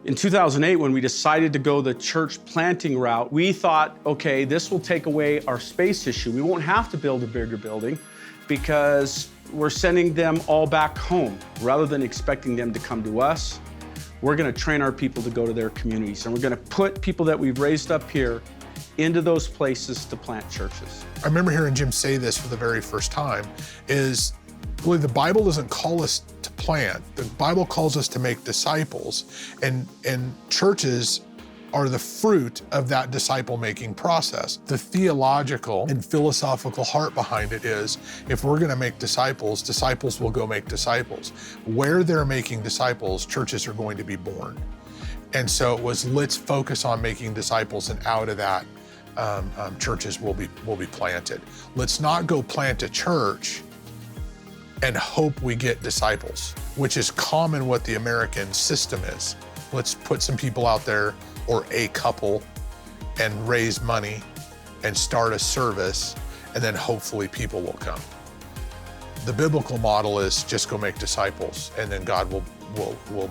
In 2008, when we decided to go the church planting route, we thought, okay, this will take away our space issue. We won't have to build a bigger building because we're sending them all back home. Rather than expecting them to come to us, we're gonna train our people to go to their communities, and we're gonna put people that we've raised up here into those places to plant churches. I remember hearing Jim say this for the very first time, is really the Bible doesn't call us to plant. The Bible calls us to make disciples, and churches are the fruit of that disciple-making process. The theological and philosophical heart behind it is, if we're gonna make disciples, disciples will go make disciples. Where they're making disciples, churches are going to be born. And so it was, let's focus on making disciples, and out of that, churches will be planted. Let's not go plant a church and hope we get disciples, which is common what the American system is. Let's put some people out there, or a couple, and raise money and start a service, and then hopefully people will come. The biblical model is just go make disciples, and then God will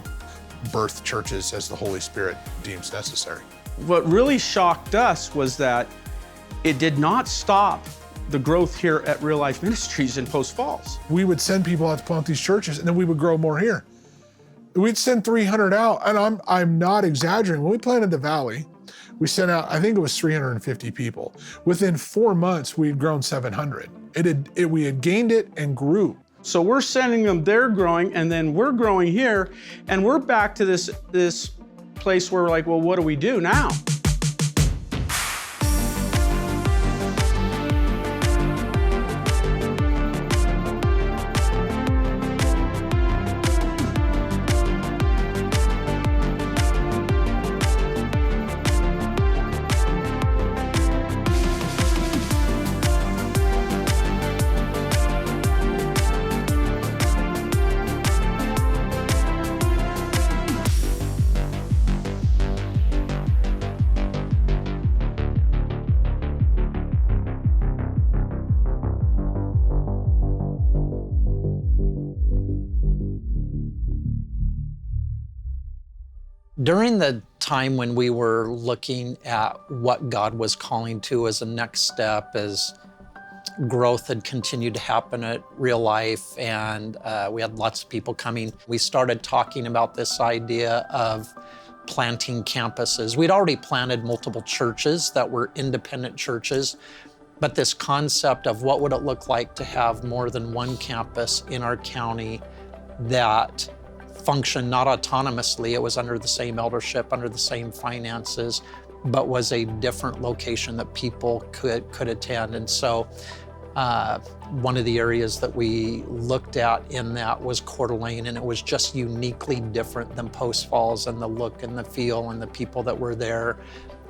birth churches as the Holy Spirit deems necessary. What really shocked us was that it did not stop the growth here at Real Life Ministries in Post Falls. We would send people out to plant these churches, and then we would grow more here. We'd send 300 out, and I'm not exaggerating. When we planted the Valley, we sent out, I think it was 350 people. Within 4 months, we'd grown 700. We had gained it and grew. So we're sending them, they're growing, and then we're growing here, and we're back to this place where we're like, well, what do we do now? During the time when we were looking at what God was calling to as a next step, as growth had continued to happen at Real Life, and we had lots of people coming, we started talking about this idea of planting campuses. We'd already planted multiple churches that were independent churches, but this concept of what would it look like to have more than one campus in our county that functioned not autonomously, it was under the same eldership, under the same finances, but was a different location that people could attend. And so one of the areas that we looked at in that was Coeur d'Alene, and it was just uniquely different than Post Falls, and the look and the feel and the people that were there.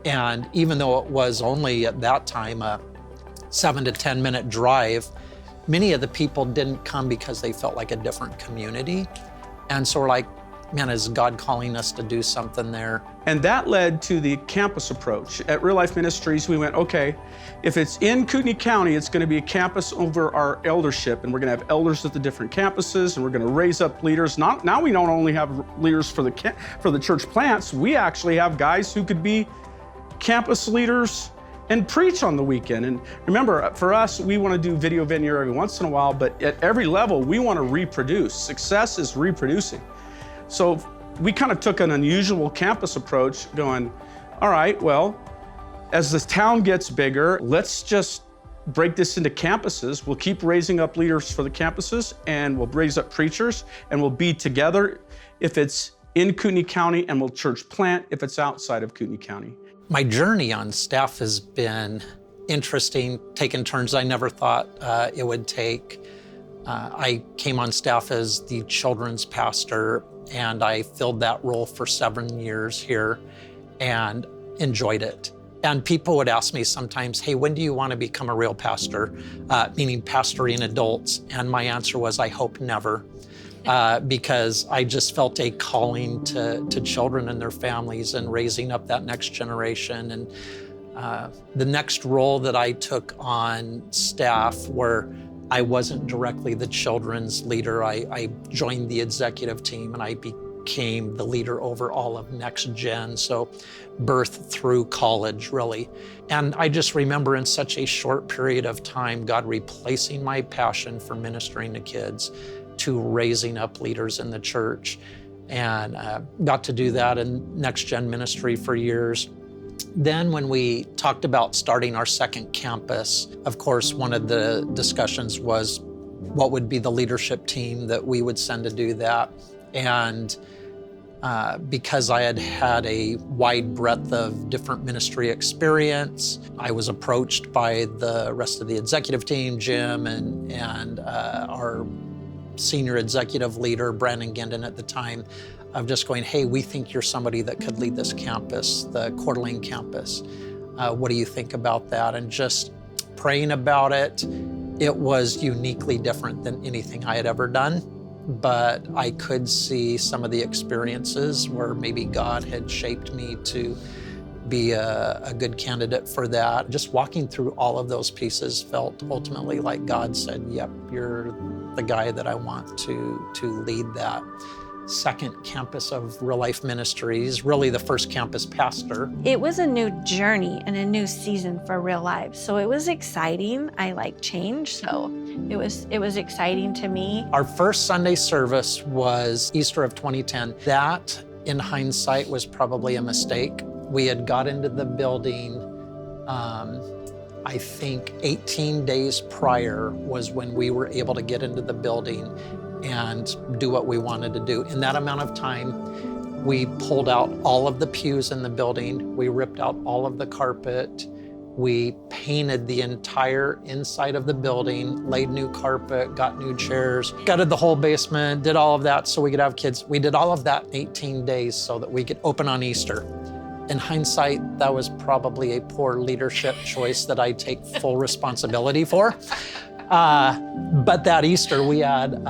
And even though it was only at that time a 7 to 10 minute drive, many of the people didn't come because they felt like a different community. And so we're like, man, is God calling us to do something there? And that led to the campus approach. At Real Life Ministries, we went, okay, if it's in Kootenai County, it's gonna be a campus over our eldership, and we're gonna have elders at the different campuses, and we're gonna raise up leaders. Now we don't only have leaders for the church plants, we actually have guys who could be campus leaders and preach on the weekend. And remember, for us, we want to do video venue every once in a while, but at every level, we want to reproduce. Success is reproducing. So we kind of took an unusual campus approach, going, all right, well, as the town gets bigger, let's just break this into campuses. We'll keep raising up leaders for the campuses, and we'll raise up preachers, and we'll be together if it's in Kootenai County, and we'll church plant if it's outside of Kootenai County. My journey on staff has been interesting, taking turns I never thought it would take. I came on staff as the children's pastor, and I filled that role for 7 years here and enjoyed it. And people would ask me sometimes, hey, when do you want to become a real pastor? Meaning pastoring adults. And my answer was, I hope never. Because I just felt a calling to children and their families and raising up that next generation. And the next role that I took on staff, where I wasn't directly the children's leader, I joined the executive team, and I became the leader over all of Next Gen, so birth through college, really. And I just remember in such a short period of time, God replacing my passion for ministering to kids to raising up leaders in the church. And got to do that in Next Gen ministry for years. Then when we talked about starting our second campus, of course, one of the discussions was what would be the leadership team that we would send to do that. And because I had had a wide breadth of different ministry experience, I was approached by the rest of the executive team, Jim and our senior executive leader, Brandon Gendon at the time, of just going, hey, we think you're somebody that could lead this campus, the Coeur d'Alene campus. What do you think about that? And just praying about it, it was uniquely different than anything I had ever done. But I could see some of the experiences where maybe God had shaped me to be a good candidate for that. Just walking through all of those pieces felt ultimately like God said, yep, you're the guy that I want to lead that second campus of Real Life Ministries, really the first campus pastor. It was a new journey and a new season for Real Life. So it was exciting. I like change, so it was exciting to me. Our first Sunday service was Easter of 2010. That, in hindsight, was probably a mistake. We had got into the building, I think 18 days prior was when we were able to get into the building and do what we wanted to do. In that amount of time, we pulled out all of the pews in the building. We ripped out all of the carpet. We painted the entire inside of the building, laid new carpet, got new chairs, gutted the whole basement, did all of that so we could have kids. We did all of that in 18 days so that we could open on Easter. In hindsight, that was probably a poor leadership choice that I take full responsibility for. But that Easter, we had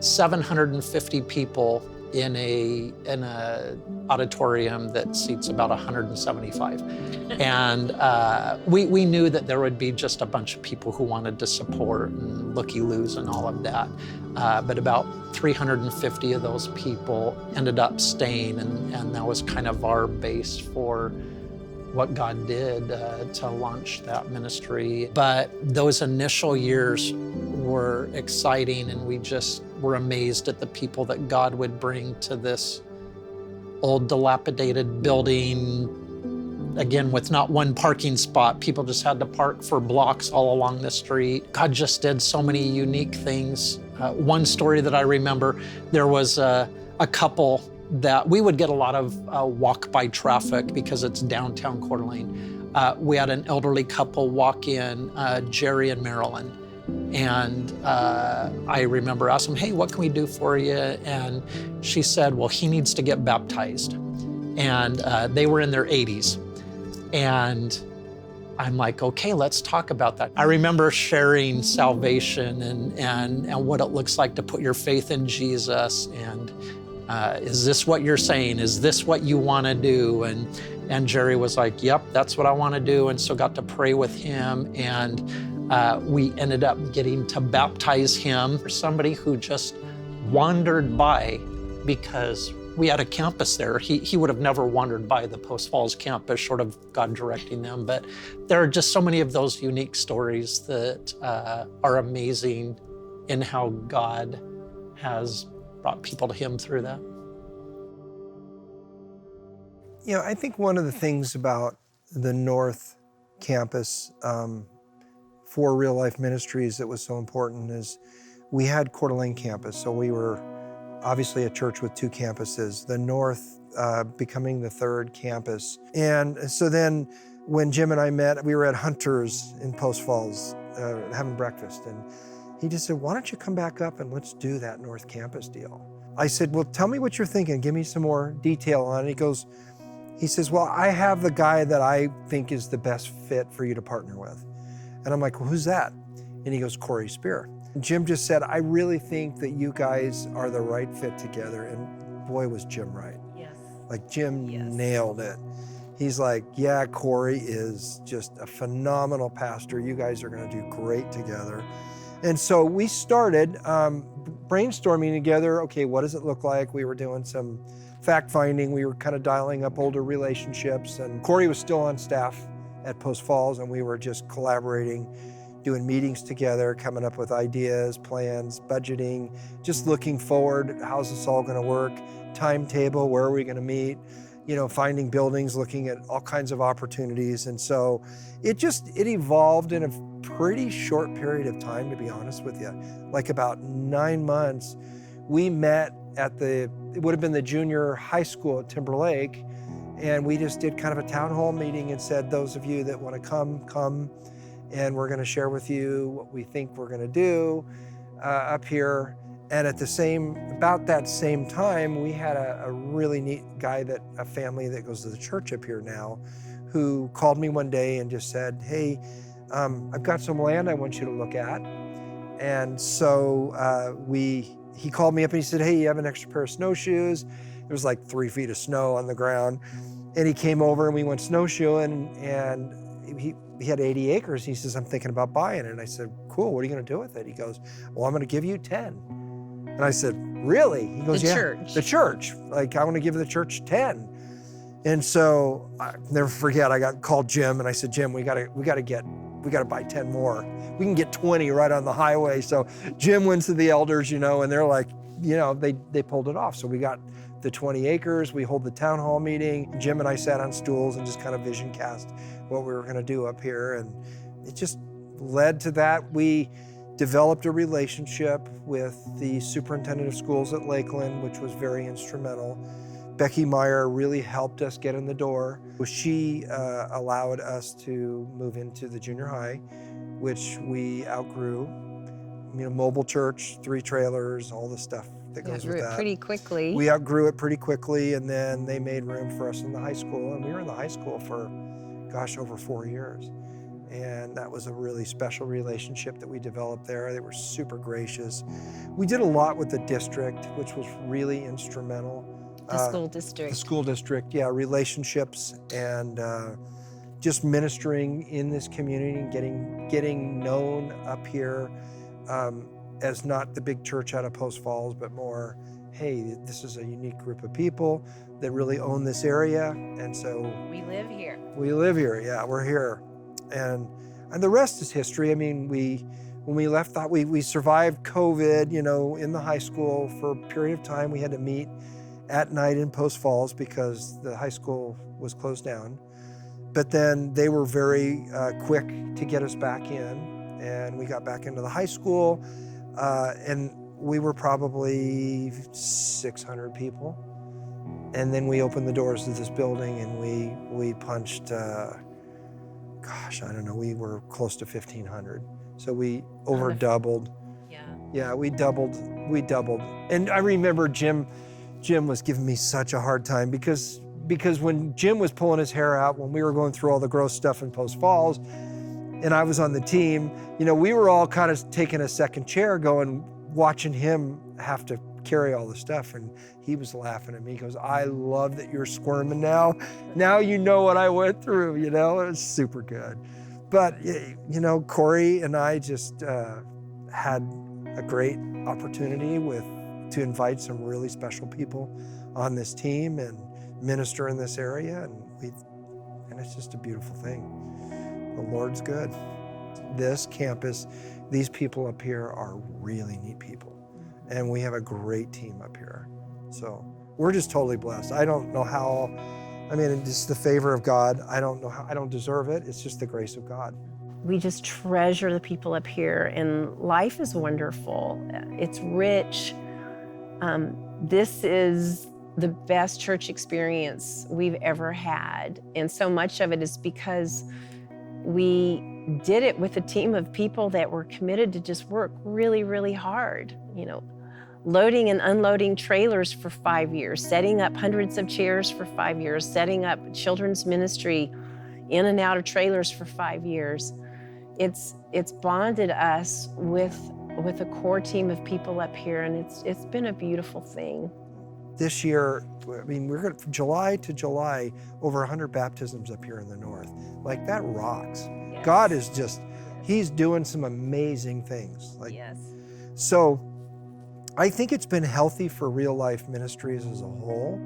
750 people in a auditorium that seats about 175. And we knew that there would be just a bunch of people who wanted to support and looky-loos and all of that. But about 350 of those people ended up staying, and that was kind of our base for what God did to launch that ministry. But those initial years were exciting, and we just were amazed at the people that God would bring to this old dilapidated building, again, with not one parking spot. People just had to park for blocks all along the street. God just did so many unique things. One story that I remember, there was a couple that we would get a lot of walk-by traffic because it's downtown Coeur d'Alene. We had an elderly couple walk in, Jerry and Marilyn. And I remember asking, hey, what can we do for you? And she said, well, he needs to get baptized. And they were in their 80s. And I'm like, okay, let's talk about that. I remember sharing salvation and what it looks like to put your faith in Jesus. And is this what you're saying? Is this what you want to do? And Jerry was like, yep, that's what I want to do. And so got to pray with him. And we ended up getting to baptize him. For somebody who just wandered by because we had a campus there. He would have never wandered by the Post Falls campus, short of God directing them. But there are just so many of those unique stories that are amazing in how God has brought people to him through that. You know, I think one of the things about the North Campus for Real Life Ministries that was so important is we had Coeur d'Alene campus, so we were obviously a church with two campuses, the North becoming the third campus. And so then when Jim and I met, we were at Hunter's in Post Falls having breakfast, and he just said, why don't you come back up and let's do that North Campus deal? I said, well, tell me what you're thinking. Give me some more detail on it. He says, well, I have the guy that I think is the best fit for you to partner with. And I'm like, well, who's that? And he goes, Corey Spear. Jim just said, I really think that you guys are the right fit together. And boy, was Jim right. Yes. Like Jim nailed it. He's like, yeah, Corey is just a phenomenal pastor. You guys are gonna do great together. And so we started brainstorming together, okay, what does it look like? We were doing some fact finding. We were kind of dialing up older relationships, and Corey was still on staff at Post Falls, and we were just collaborating, doing meetings together, coming up with ideas, plans, budgeting, just looking forward, how's this all gonna work, timetable, where are we gonna meet, finding buildings, looking at all kinds of opportunities. And so it evolved in a pretty short period of time, to be honest with you. Like about 9 months, we met at it would have been the junior high school at Timberlake, and we just did kind of a town hall meeting and said, those of you that want to come, and we're going to share with you what we think we're going to do up here. And at about that same time, we had a really neat guy, a family that goes to the church up here now, who called me one day and just said, hey, I've got some land I want you to look at. And so he called me up and he said, hey, you have an extra pair of snowshoes? There was like 3 feet of snow on the ground. And he came over and we went snowshoeing, and he had 80 acres. He says, I'm thinking about buying it. And I said, cool, what are you gonna do with it? He goes, well, I'm gonna give you 10. And I said, really? He goes, The yeah, church. the church. Like, I want to give the church 10. And so I never forget, I called Jim and I said, Jim, we gotta buy 10 more. We can get 20 right on the highway. So Jim went to the elders, and they're like, they pulled it off. So we got the 20 acres, we hold the town hall meeting. Jim and I sat on stools and just kind of vision cast what we were gonna do up here. And it just led to that. We developed a relationship with the superintendent of schools at Lakeland, which was very instrumental. Becky Meyer really helped us get in the door. She allowed us to move into the junior high, which we outgrew. Mobile church, 3 trailers, all the stuff that goes with that. Pretty quickly. We outgrew it pretty quickly, and then they made room for us in the high school, and we were in the high school for, over 4 years. And that was a really special relationship that we developed there. They were super gracious. We did a lot with the district, which was really instrumental. The school district. The school district, yeah, relationships, and just ministering in this community and getting known up here as not the big church out of Post Falls, but more, hey, this is a unique group of people that really own this area. And so We live here. we live here, yeah, we're here. And the rest is history. I mean, when we left, we survived COVID, in the high school for a period of time. We had to meet at night in Post Falls because the high school was closed down. But then they were very quick to get us back in, and we got back into the high school, and we were probably 600 people. And then we opened the doors to this building, and we punched, we were close to 1,500. So we over doubled. Yeah. Yeah, we doubled. And I remember Jim was giving me such a hard time because when Jim was pulling his hair out, when we were going through all the gross stuff in Post Falls, and I was on the team, we were all kind of taking a second chair watching him have to carry all the stuff. And he was laughing at me. He goes, I love that you're squirming now. Now you know what I went through, it was super good. But, Corey and I just had a great opportunity to invite some really special people on this team and minister in this area. And it's just a beautiful thing. The Lord's good. This campus, these people up here are really neat people. And we have a great team up here. So we're just totally blessed. I don't know how, it's the favor of God. I don't know how, I don't deserve it. It's just the grace of God. We just treasure the people up here, and life is wonderful. It's rich. This is the best church experience we've ever had. And so much of it is because we did it with a team of people that were committed to just work really, really hard. Loading and unloading trailers for 5 years, setting up hundreds of chairs for 5 years, setting up children's ministry in and out of trailers for 5 years. It's bonded us with a core team of people up here, and it's been a beautiful thing. This year, we're going from July to July, over 100 baptisms up here in the north. Like, that rocks. Yes. God is just, He's doing some amazing things. Yes. So I think it's been healthy for Real Life Ministries as a whole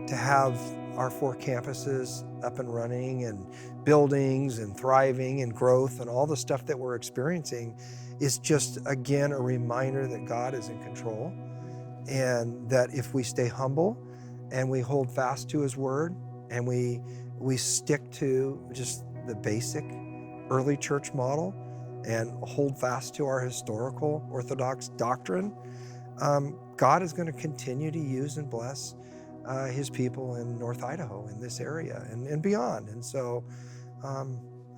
to have our 4 campuses up and running, and buildings and thriving and growth, and all the stuff that we're experiencing is just, again, a reminder that God is in control, and that if we stay humble and we hold fast to His word, and we stick to just the basic early church model and hold fast to our historical Orthodox doctrine, God is going to continue to use and bless His people in North Idaho, in this area, and beyond. And so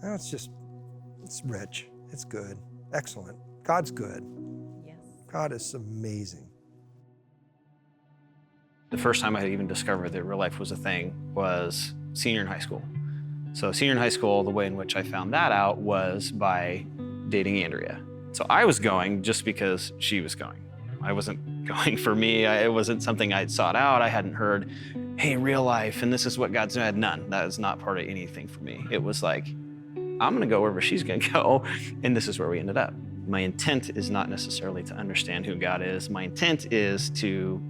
it's rich, it's good, excellent. God's good. Yes. God is amazing. The first time I had even discovered that real life was a thing was senior in high school. So senior in high school, the way in which I found that out was by dating Andrea. So I was going just because she was going. I wasn't going for me. It wasn't something I'd sought out. I hadn't heard, hey, real life, and this is what God's doing. I had none. That is not part of anything for me. It was like, I'm gonna go wherever she's gonna go, and this is where we ended up. My intent is not necessarily to understand who God is. My intent is to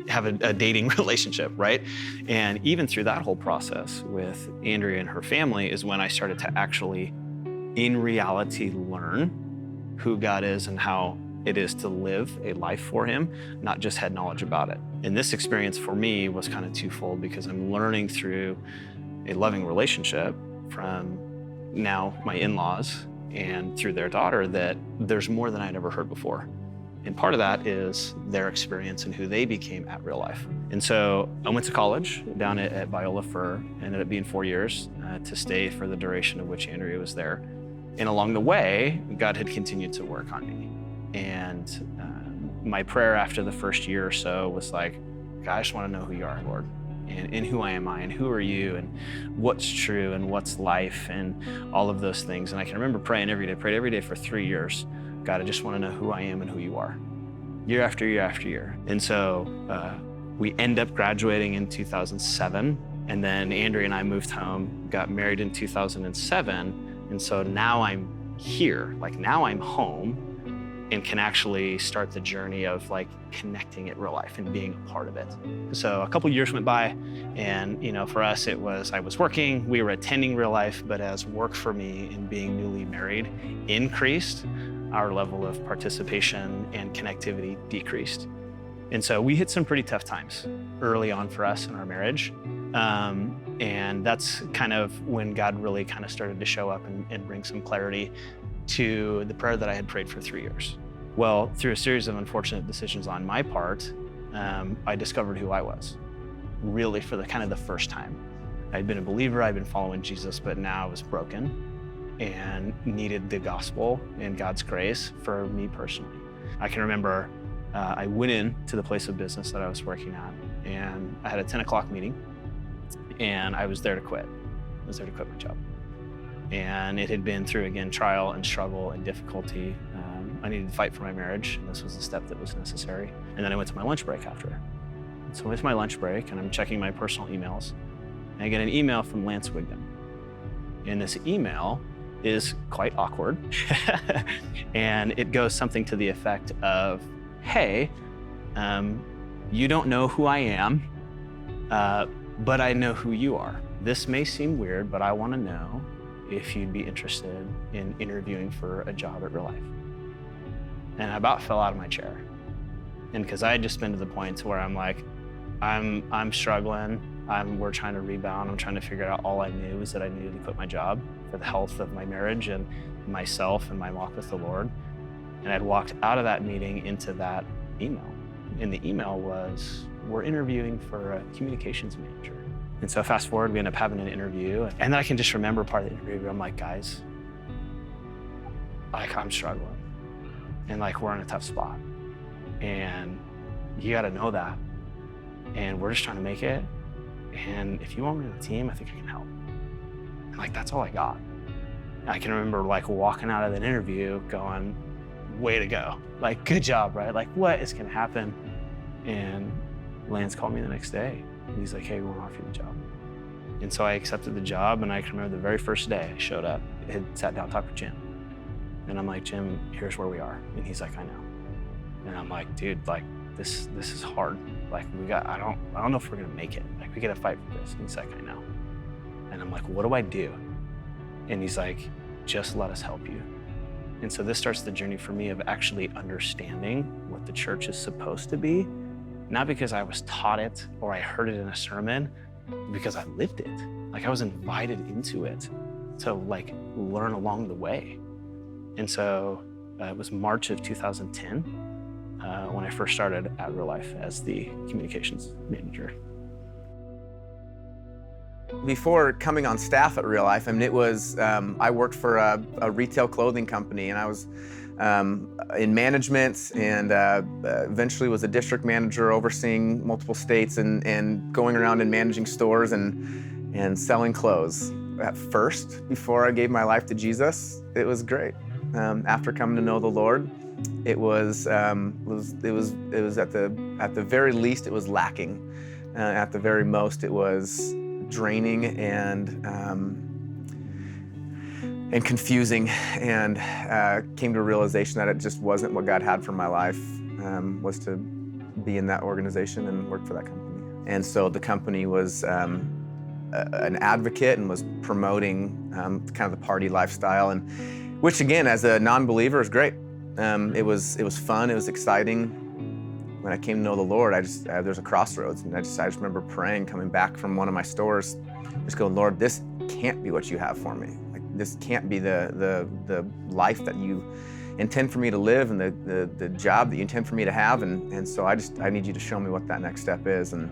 have a dating relationship, right? And even through that whole process with Andrea and her family is when I started to actually, in reality, learn who God is and how it is to live a life for Him, not just had knowledge about it. And this experience for me was kind of twofold, because I'm learning through a loving relationship from now my in-laws and through their daughter that there's more than I'd ever heard before. And part of that is their experience and who they became at Real Life. And so I went to college down at Biola for, ended up being 4 years to stay for the duration of which Andrea was there. And along the way, God had continued to work on me. And my prayer after the first year or so was like, God, I just want to know who you are, Lord. And who am I, and who are you, and what's true, and what's life, and all of those things. And I can remember praying every day, prayed every day for 3 years. God, I just want to know who I am and who you are, year after year after year. And so we end up graduating in 2007. And then Andrea and I moved home, got married in 2007. And so now I'm here, like now I'm home, and can actually start the journey of like connecting at Real Life and being a part of it. So a couple years went by, and for us it was, I was working, we were attending Real Life, but as work for me and being newly married increased, our level of participation and connectivity decreased. And so we hit some pretty tough times early on for us in our marriage. And that's kind of when God really kind of started to show up and bring some clarity to the prayer that I had prayed for 3 years. Well, through a series of unfortunate decisions on my part, I discovered who I was, really for the first time. I'd been a believer, I'd been following Jesus, but now I was broken and needed the gospel and God's grace for me personally. I can remember I went into the place of business that I was working at, and I had a 10 o'clock meeting, and I was there to quit. I was there to quit my job. And it had been through, again, trial and struggle and difficulty. I needed to fight for my marriage, and this was the step that was necessary. And then I went to my lunch break after. So I went to my lunch break, and I'm checking my personal emails, and I get an email from Lance Wigdam. And this email is quite awkward. And it goes something to the effect of, hey, you don't know who I am, but I know who you are. This may seem weird, but I want to know if you'd be interested in interviewing for a job at Real Life. And I about fell out of my chair. And because I had just been to the point to where I'm like, I'm struggling, we're trying to rebound, I'm trying to figure out, all I knew is that I needed to quit my job for the health of my marriage and myself and my walk with the Lord. And I'd walked out of that meeting into that email. And the email was, we're interviewing for a communications manager. And so fast forward, we end up having an interview. And then I can just remember part of the interview. I'm like, guys, I'm struggling. And we're in a tough spot. And you gotta know that. And we're just trying to make it. And if you want me on the team, I think I can help. And that's all I got. I can remember walking out of that interview going, way to go. Good job, right? What is gonna happen? And Lance called me the next day. And he's like, hey, we want to offer you the job. And so I accepted the job, and I can remember the very first day I showed up, I had sat down and talked with Jim. And I'm like, Jim, here's where we are. And he's like, I know. And I'm like, dude, like this is hard. Like I don't know if we're gonna make it. Like we gotta fight for this. And he's like, I know. And I'm like, what do I do? And he's like, just let us help you. And so this starts the journey for me of actually understanding what the church is supposed to be, not because I was taught it or I heard it in a sermon, because I lived it. Like I was invited into it to like learn along the way. And so it was March of 2010 when I first started at Real Life as the communications manager. Before coming on staff at Real Life, I mean, it was, I worked for a retail clothing company, and I was in management, and eventually was a district manager overseeing multiple states and going around and managing stores and selling clothes. At first, before I gave my life to Jesus, it was great. After coming to know the Lord, it was at the very least it was lacking. At the very most, it was draining and confusing, and came to a realization that it just wasn't what God had for my life, was to be in that organization and work for that company. And so the company was an advocate and was promoting kind of the party lifestyle, and which again, as a non-believer, is great. It was fun, it was exciting. When I came to know the Lord, there's a crossroads, and I just remember praying, coming back from one of my stores, just going, Lord, this can't be what you have for me. Like, this can't be the life that you intend for me to live, and the job that you intend for me to have, and so I need you to show me what that next step is, and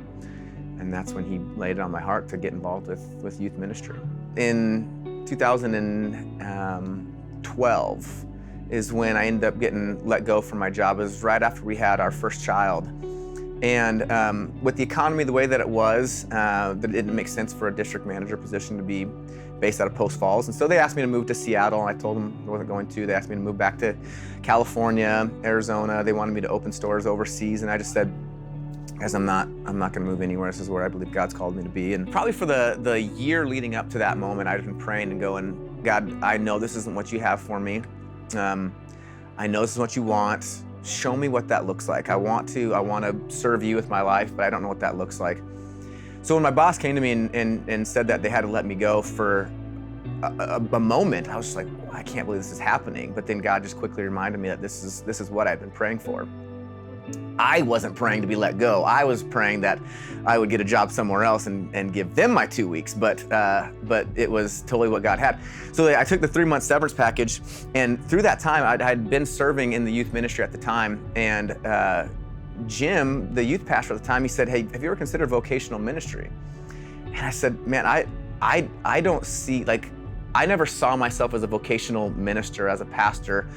that's when he laid it on my heart to get involved with youth ministry. In 2012 is when I ended up getting let go from my job. It was right after we had our first child. And with the economy the way that it was, that it didn't make sense for a district manager position to be based out of Post Falls. And so they asked me to move to Seattle, and I told them I wasn't going to. They asked me to move back to California, Arizona. They wanted me to open stores overseas, and I just said, guys, I'm not gonna move anywhere. This is where I believe God's called me to be. And probably for the year leading up to that moment, I'd been praying and going, God, I know this isn't what you have for me. I know this is what you want. Show me what that looks like. I want to serve you with my life, but I don't know what that looks like. So when my boss came to me and said that they had to let me go for a moment, I was just like, I can't believe this is happening. But then God just quickly reminded me that this is what I've been praying for. I wasn't praying to be let go. I was praying that I would get a job somewhere else and give them my 2 weeks, but it was totally what God had. So I took the 3-month severance package, and through that time, I had been serving in the youth ministry at the time, and Jim, the youth pastor at the time, he said, hey, have you ever considered vocational ministry? And I said, man, I don't see, like, I never saw myself as a vocational minister, as a pastor.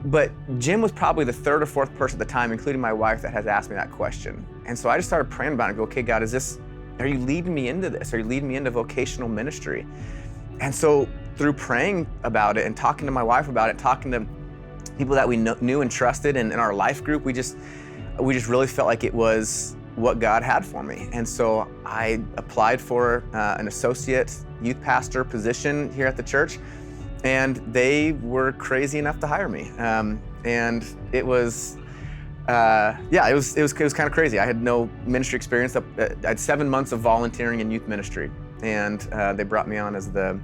But Jim was probably the third or fourth person at the time, including my wife, that has asked me that question. And so I just started praying about it and go, okay, God, are you leading me into this? Are you leading me into vocational ministry? And so through praying about it and talking to my wife about it, talking to people that we knew and trusted in our life group, we just really felt like it was what God had for me. And so I applied for an associate youth pastor position here at the church. And they were crazy enough to hire me, and it was, it was kind of crazy. I had no ministry experience. I had 7 months of volunteering in youth ministry, and they brought me on as the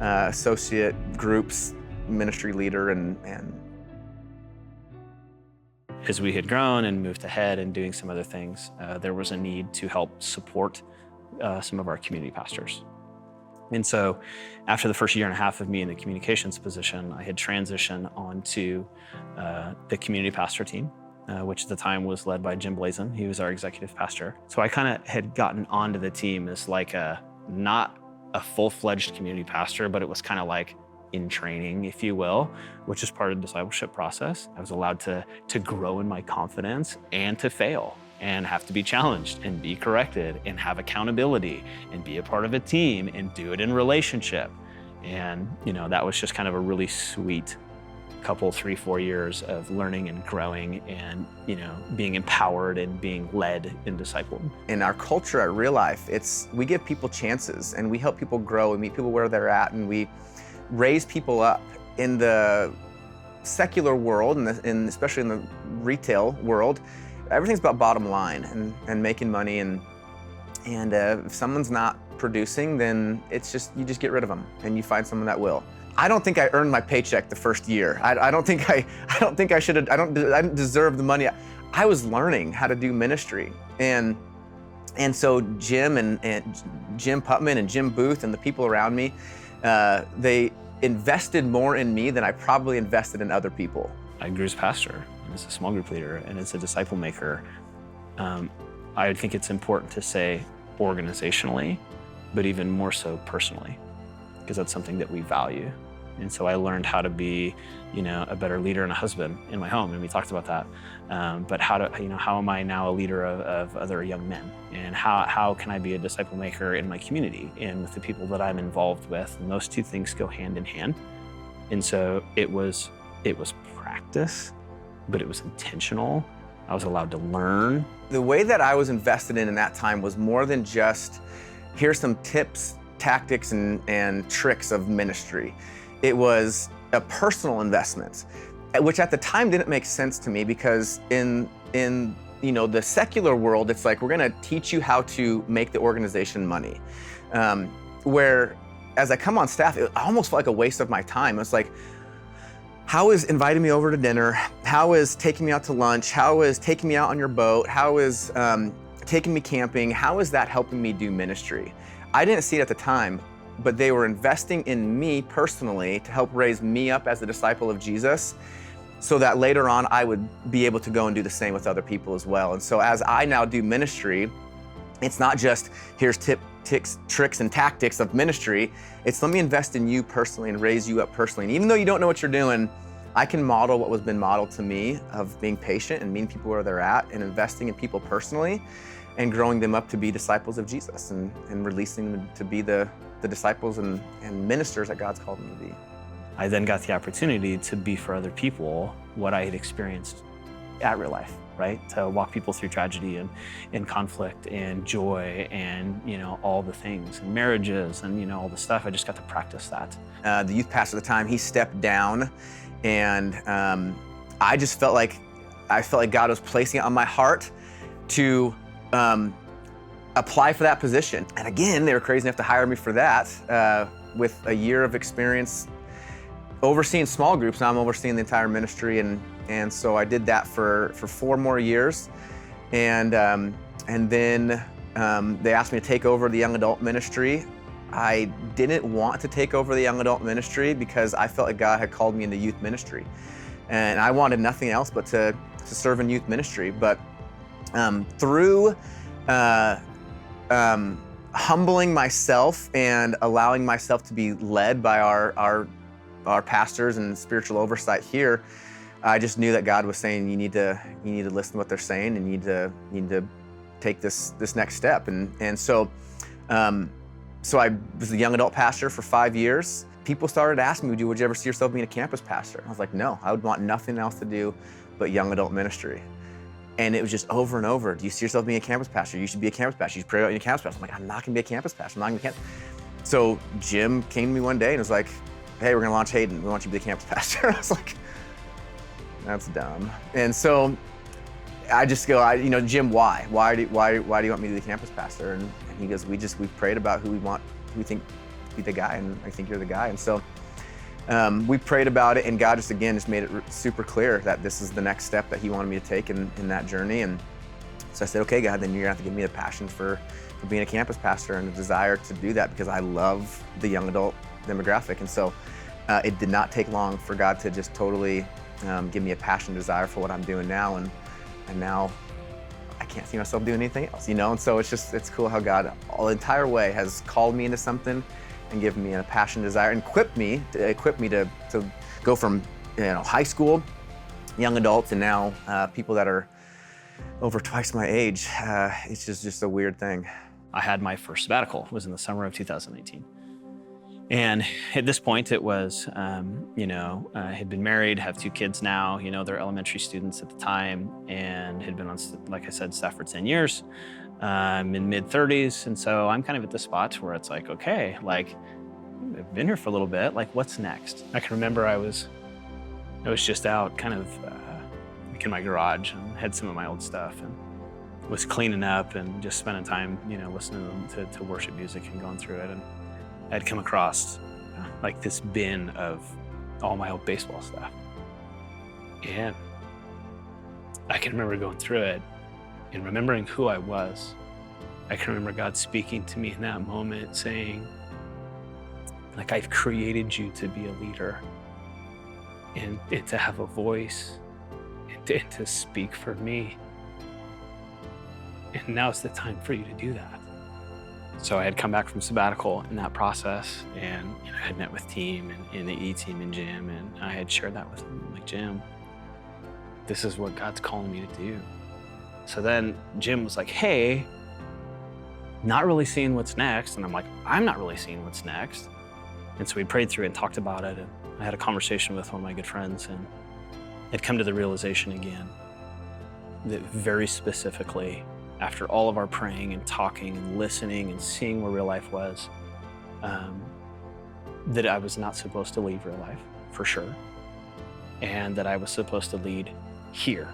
associate groups ministry leader, and as we had grown and moved ahead and doing some other things, there was a need to help support some of our community pastors. And so after the first year and a half of me in the communications position, I had transitioned onto the community pastor team, which at the time was led by Jim Blazin. He was our executive pastor. So I kind of had gotten onto the team as like not a full-fledged community pastor, but it was kind of like in training, if you will, which is part of the discipleship process. I was allowed to grow in my confidence and to fail, and have to be challenged and be corrected and have accountability and be a part of a team and do it in relationship. And, that was just kind of a really sweet couple, 3-4 years of learning and growing and, being empowered and being led and discipled. In our culture at Real Life, we give people chances, and we help people grow and meet people where they're at, and we raise people up in the secular world, and especially in the retail world, everything's about bottom line and making money. And if someone's not producing, then you just get rid of them and you find someone that will. I don't think I earned my paycheck the first year. I don't think I should have. I didn't deserve the money. I was learning how to do ministry, and so Jim and Jim Putman and Jim Booth and the people around me, they invested more in me than I probably invested in other people. I grew as pastor, and as a small group leader, and as a disciple maker. I think it's important to say organizationally, but even more so personally, because that's something that we value. And so I learned how to be, a better leader and a husband in my home, and we talked about that. But how am I now a leader of other young men? And how can I be a disciple maker in my community and with the people that I'm involved with? And those two things go hand in hand. And so it was practice, but it was intentional. I was allowed to learn. The way that I was invested in that time was more than just, here's some tips, tactics, and tricks of ministry. It was a personal investment, which at the time didn't make sense to me, because in the secular world, it's like, we're gonna teach you how to make the organization money. Where as I come on staff, it almost felt like a waste of my time. It's like, how is inviting me over to dinner? How is taking me out to lunch? How is taking me out on your boat? How is taking me camping? How is that helping me do ministry? I didn't see it at the time, but they were investing in me personally to help raise me up as a disciple of Jesus, so that later on I would be able to go and do the same with other people as well. And so as I now do ministry, it's not just here's tips, tricks, and tactics of ministry. It's let me invest in you personally and raise you up personally. And even though you don't know what you're doing, I can model what was been modeled to me of being patient and meeting people where they're at, and investing in people personally and growing them up to be disciples of Jesus, and releasing them to be the disciples and ministers that God's called them to be. I then got the opportunity to be for other people what I had experienced at Real Life, right? To walk people through tragedy and conflict and joy and, all the things, and marriages and, all the stuff. I just got to practice that. The youth pastor at the time, he stepped down, and I just felt like God was placing it on my heart to apply for that position. And again, they were crazy enough to hire me for that with a year of experience overseeing small groups. Now I'm overseeing the entire ministry, and so I did that for 4 more years, and then they asked me to take over the young adult ministry. I didn't want to take over the young adult ministry because I felt like God had called me into youth ministry, and I wanted nothing else but to serve in youth ministry. But through humbling myself and allowing myself to be led by our pastors and spiritual oversight here, I just knew that God was saying, you need to listen to what they're saying, and you need to take this next step. And so I was a young adult pastor for 5 years. People started asking me, would you ever see yourself being a campus pastor? I was like, no, I would want nothing else to do but young adult ministry. And it was just over and over. Do you see yourself being a campus pastor? You should be a campus pastor. You should pray about being a campus pastor. I'm like, I'm not gonna be a campus pastor. I'm not gonna be a campus. So Jim came to me one day and was like, hey, we're gonna launch Hayden. We want you to be the campus pastor. I was like, that's dumb. And so I just go, Jim, why? Why do you want me to be the campus pastor? And he goes, we prayed about who we think to be the guy, and I think you're the guy. And so we prayed about it, and God just made it super clear that this is the next step that he wanted me to take in that journey. And so I said, okay, God, then you're gonna have to give me a passion for being a campus pastor and a desire to do that, because I love the young adult demographic. And so it did not take long for God to just totally give me a passion, desire for what I'm doing now. And now I can't see myself doing anything else, And so it's cool how God all the entire way has called me into something and given me a passion, desire, and equipped me to go from high school, young adults, and now people that are over twice my age. It's just a weird thing. I had my first sabbatical. It was in the summer of 2018. And at this point, it was, I had been married, have 2 kids now. They're elementary students at the time, and had been on, like I said, staff for 10 years. I'm in mid-30s, and so I'm kind of at the spot where it's like, okay, I've been here for a little bit, what's next? I can remember I was I was just out kind of like in my garage and had some of my old stuff and was cleaning up and just spending time, listening to worship music and going through it. And I'd come across like this bin of all my old baseball stuff. And I can remember going through it and remembering who I was. I can remember God speaking to me in that moment saying, like, I've created you to be a leader and to have a voice and to speak for me. And now's the time for you to do that. So I had come back from sabbatical in that process, and I had met with team and the E-team and Jim, and I had shared that with them. I'm like, Jim, this is what God's calling me to do. So then Jim was like, hey, not really seeing what's next. And I'm like, I'm not really seeing what's next. And so we prayed through it and talked about it. And I had a conversation with one of my good friends, and I'd come to the realization again that very specifically, after all of our praying and talking and listening and seeing where real life was, that I was not supposed to leave real life, for sure. And that I was supposed to lead here.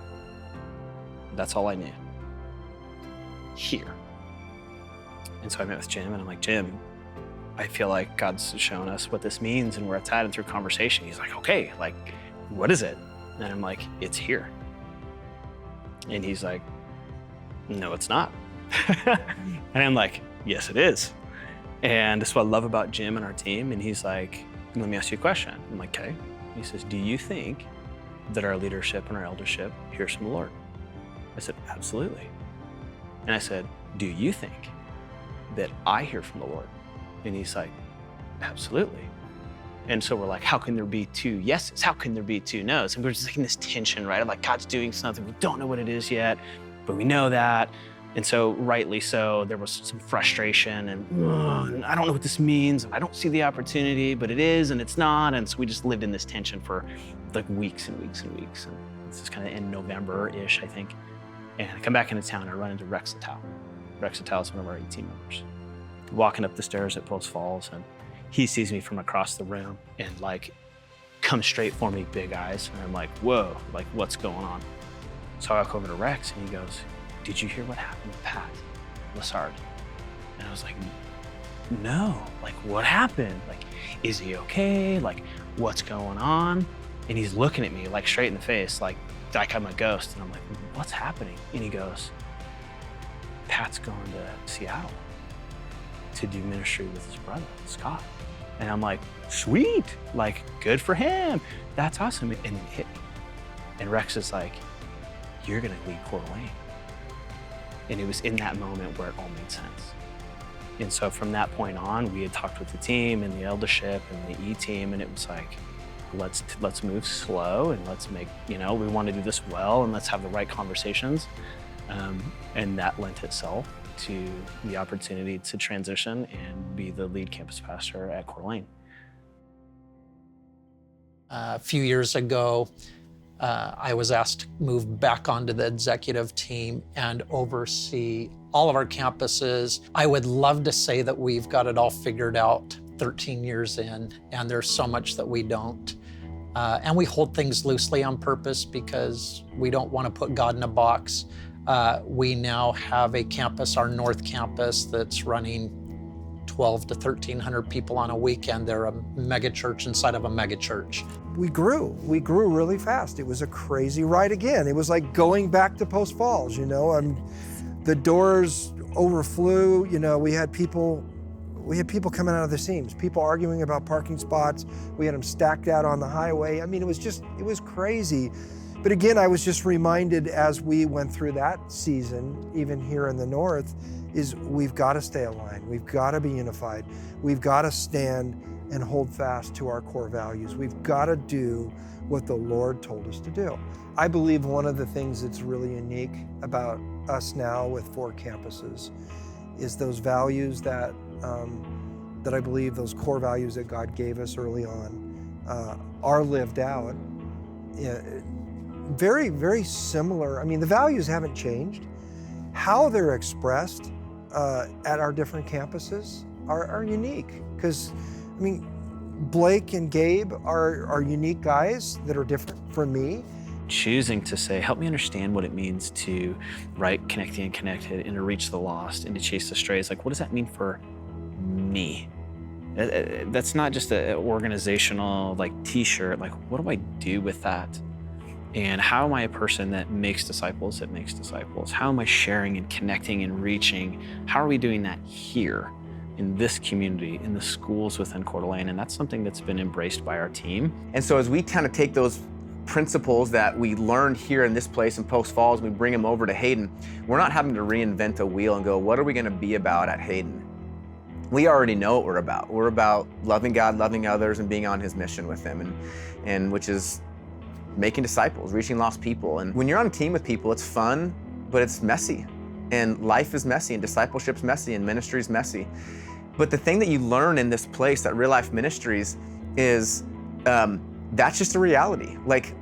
That's all I knew. Here. And so I met with Jim, and I'm like, Jim, I feel like God's shown us what this means and where it's at, and through conversation, he's like, okay, like, what is it? And I'm like, it's here. And he's like, no, it's not. And I'm like, yes, it is. And that's what I love about Jim and our team. And he's like, let me ask you a question. I'm like, okay. He says, do you think that our leadership and our eldership hears from the Lord? I said, absolutely. And I said, do you think that I hear from the Lord? And he's like, absolutely. And so we're like, how can there be two yeses? How can there be two no's? And we're just like in this tension, right? Of like, God's doing something, we don't know what it is yet, but we know that. And so rightly so, there was some frustration and I don't know what this means. I don't see the opportunity, but it is and it's not. And so we just lived in this tension for like weeks and weeks and weeks. And this is kind of in November-ish, I think. And I come back into town and I run into Rex Littell. Rex Littell is one of our E-team members. Walking up the stairs at Post Falls, and he sees me from across the room and like comes straight for me, big eyes. And I'm like, whoa, like what's going on? So I walk over to Rex and he goes, did you hear what happened to Pat Lassard? And I was like, no, like what happened? Like, is he okay? Like, what's going on? And he's looking at me like straight in the face, like I'm a ghost. And I'm like, what's happening? And he goes, Pat's going to Seattle to do ministry with his brother, Scott. And I'm like, sweet, like good for him. That's awesome. And it hit me. And Rex is like, you're gonna lead Coeur d'Alene. And it was in that moment where it all made sense. And so from that point on, we had talked with the team and the eldership and the E-team, and it was like, let's move slow and let's make, we want to do this well and let's have the right conversations. And that lent itself to the opportunity to transition and be the lead campus pastor at Coeur d'Alene. A few years ago, I was asked to move back onto the executive team and oversee all of our campuses. I would love to say that we've got it all figured out 13 years in, and there's so much that we don't. And we hold things loosely on purpose because we don't want to put God in a box. We now have a campus, our North Campus, that's running 12 to 1,300 people on a weekend. They're a mega church inside of a mega church. We grew really fast. It was a crazy ride again. It was like going back to Post Falls, the doors overflew, we had people coming out of the seams, people arguing about parking spots. We had them stacked out on the highway. I mean, it was crazy. But again, I was just reminded as we went through that season, even here in the North, is we've got to stay aligned. We've got to be unified. We've got to stand and hold fast to our core values. We've got to do what the Lord told us to do. I believe one of the things that's really unique about us now with 4 campuses is those values that I believe, those core values that God gave us early on, are lived out. Very, very similar. I mean, the values haven't changed. How they're expressed at our different campuses are unique. Because, Blake and Gabe are unique guys that are different from me. Choosing to say, help me understand what it means to, right, connect the unconnected and to reach the lost and to chase the strays. Like, what does that mean for me? That's not just an organizational like t-shirt. Like, what do I do with that? And how am I a person that makes disciples that makes disciples? How am I sharing and connecting and reaching? How are we doing that here in this community, in the schools within Coeur d'Alene? And that's something that's been embraced by our team. And so as we kind of take those principles that we learned here in this place in Post Falls, we bring them over to Hayden, we're not having to reinvent a wheel and go, what are we going to be about at Hayden? We already know what we're about. We're about loving God, loving others, and being on his mission with him, and which is making disciples, reaching lost people. And when you're on a team with people, it's fun, but it's messy. And life is messy, and discipleship's messy, and ministry's messy. But the thing that you learn in this place at Real Life Ministries is that's just a reality. Like,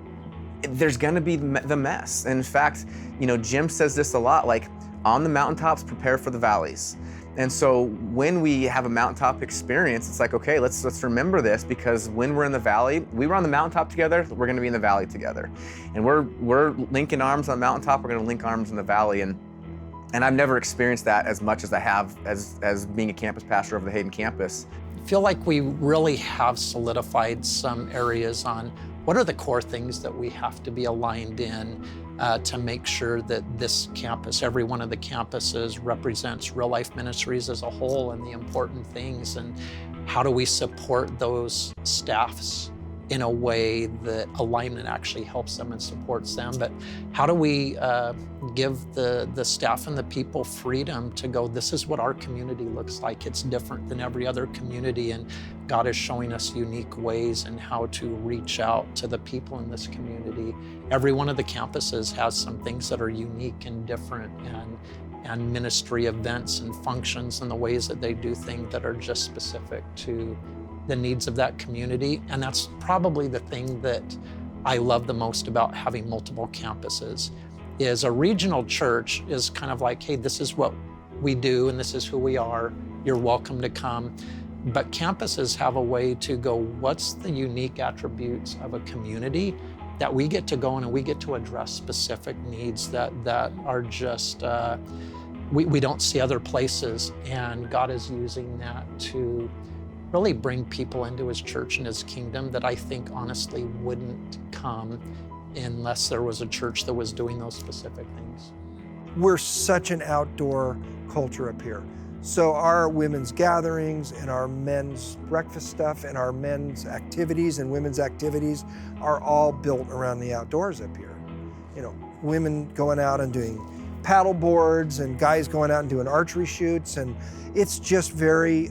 there's gonna be the mess. And in fact, you know, Jim says this a lot, like, on the mountaintops, prepare for the valleys. And so when we have a mountaintop experience, it's like, okay, let's remember this, because when we're in the valley, we were on the mountaintop together, we're gonna be in the valley together. And we're linking arms on the mountaintop, we're gonna link arms in the valley. And I've never experienced that as much as I have as being a campus pastor over the Hayden campus. I feel like we really have solidified some areas on what are the core things that we have to be aligned in to make sure that this campus, every one of the campuses, represents Real Life Ministries as a whole and the important things, and how do we support those staffs in a way that alignment actually helps them and supports them. But how do we give the staff and the people freedom to go, this is what our community looks like. It's different than every other community, and God is showing us unique ways in how to reach out to the people in this community. Every one of the campuses has some things that are unique and different, and ministry events and functions and the ways that they do things that are just specific to the needs of that community. And that's probably the thing that I love the most about having multiple campuses, is a regional church is kind of like, hey, this is what we do and this is who we are. You're welcome to come. But campuses have a way to go, what's the unique attributes of a community that we get to go in and we get to address specific needs that are just, we don't see other places. And God is using that to really bring people into his church and his kingdom that I think honestly wouldn't come unless there was a church that was doing those specific things. We're such an outdoor culture up here. So our women's gatherings and our men's breakfast stuff and our men's activities and women's activities are all built around the outdoors up here. You know, women going out and doing paddle boards and guys going out and doing archery shoots, and it's just very,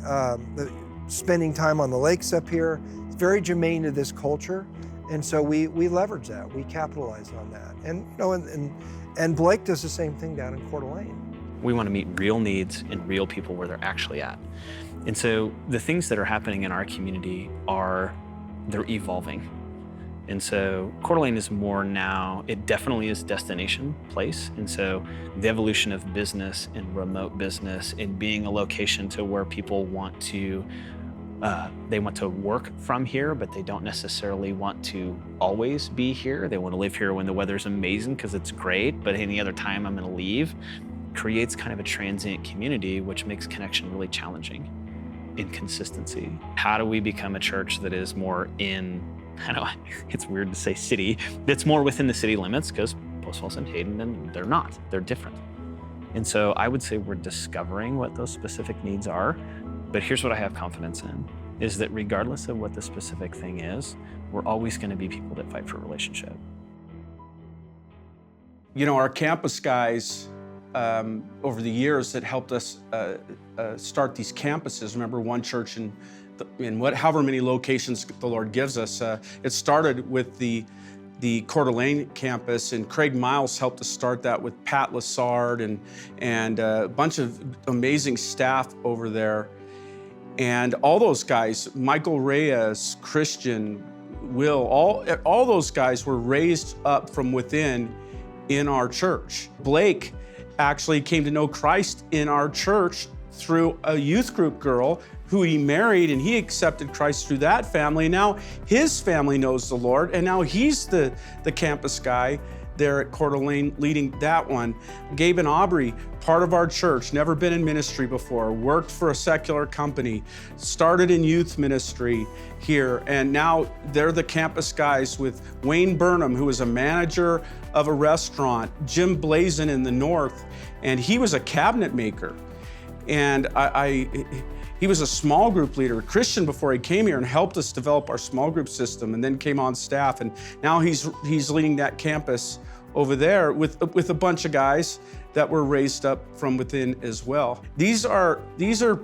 spending time on the lakes up here. It's very germane to this culture. And so we leverage that, we capitalize on that. And you know, and Blake does the same thing down in Coeur d'Alene. We want to meet real needs and real people where they're actually at. And so the things that are happening in our community they're evolving. And so Coeur d'Alene is more now, it definitely is destination place. And so the evolution of business and remote business and being a location to where people want to work from here, but they don't necessarily want to always be here. They want to live here when the weather's amazing because it's great, but any other time I'm going to leave, creates kind of a transient community, which makes connection really challenging in consistency. How do we become a church that is more in, I know it's weird to say city, that's more within the city limits, because Post Falls and Hayden, and they're not, they're different. And so I would say we're discovering what those specific needs are, but here's what I have confidence in, is that regardless of what the specific thing is, we're always gonna be people that fight for a relationship. You know, our campus guys, over the years that helped us start these campuses. Remember, one church in however many locations the Lord gives us. It started with the Coeur d'Alene campus, and Craig Miles helped us start that with Pat Lassard and a bunch of amazing staff over there. And all those guys, Michael Reyes, Christian, Will, all those guys were raised up from within in our church. Blake actually came to know Christ in our church through a youth group girl who he married, and he accepted Christ through that family. Now his family knows the Lord, and now he's the campus guy there at Coeur d'Alene leading that one. Gabe and Aubrey, part of our church, never been in ministry before, worked for a secular company, started in youth ministry here, and now they're the campus guys with Wayne Burnham, who is a manager of a restaurant, Jim Blazin in the north, and he was a cabinet maker. And he was a small group leader, a Christian before he came here, and helped us develop our small group system, and then came on staff. And now he's leading that campus over there with a bunch of guys that were raised up from within as well. These are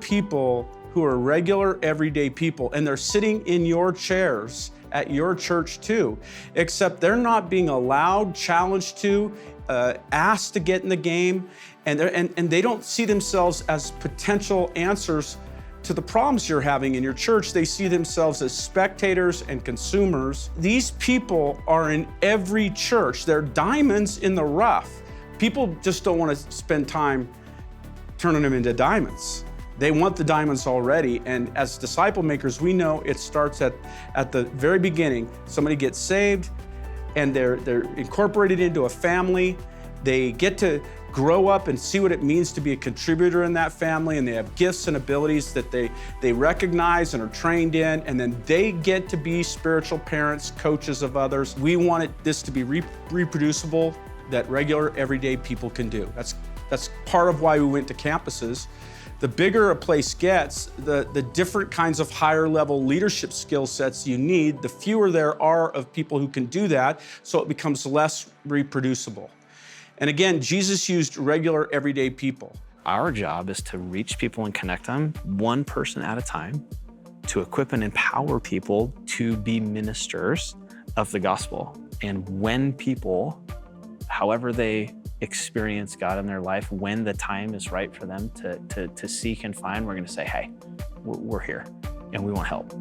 people who are regular, everyday people, and they're sitting in your chairs at your church too, except they're not being allowed, challenged to, asked to get in the game, and they don't see themselves as potential answers to the problems you're having in your church. They see themselves as spectators and consumers. These people are in every church. They're diamonds in the rough. People just don't want to spend time turning them into diamonds. They want the diamonds already, and as disciple makers, we know it starts at the very beginning. Somebody gets saved, and they're incorporated into a family. They get to grow up and see what it means to be a contributor in that family, and they have gifts and abilities that they recognize and are trained in, and then they get to be spiritual parents, coaches of others. We want this to be reproducible, that regular, everyday people can do. That's part of why we went to campuses. The bigger a place gets, the different kinds of higher level leadership skill sets you need, the fewer there are of people who can do that, so it becomes less reproducible. And again, Jesus used regular, everyday people. Our job is to reach people and connect them one person at a time, to equip and empower people to be ministers of the gospel. And when people, however they experience God in their life, when the time is right for them to seek and find, we're going to say, hey, we're here and we want help.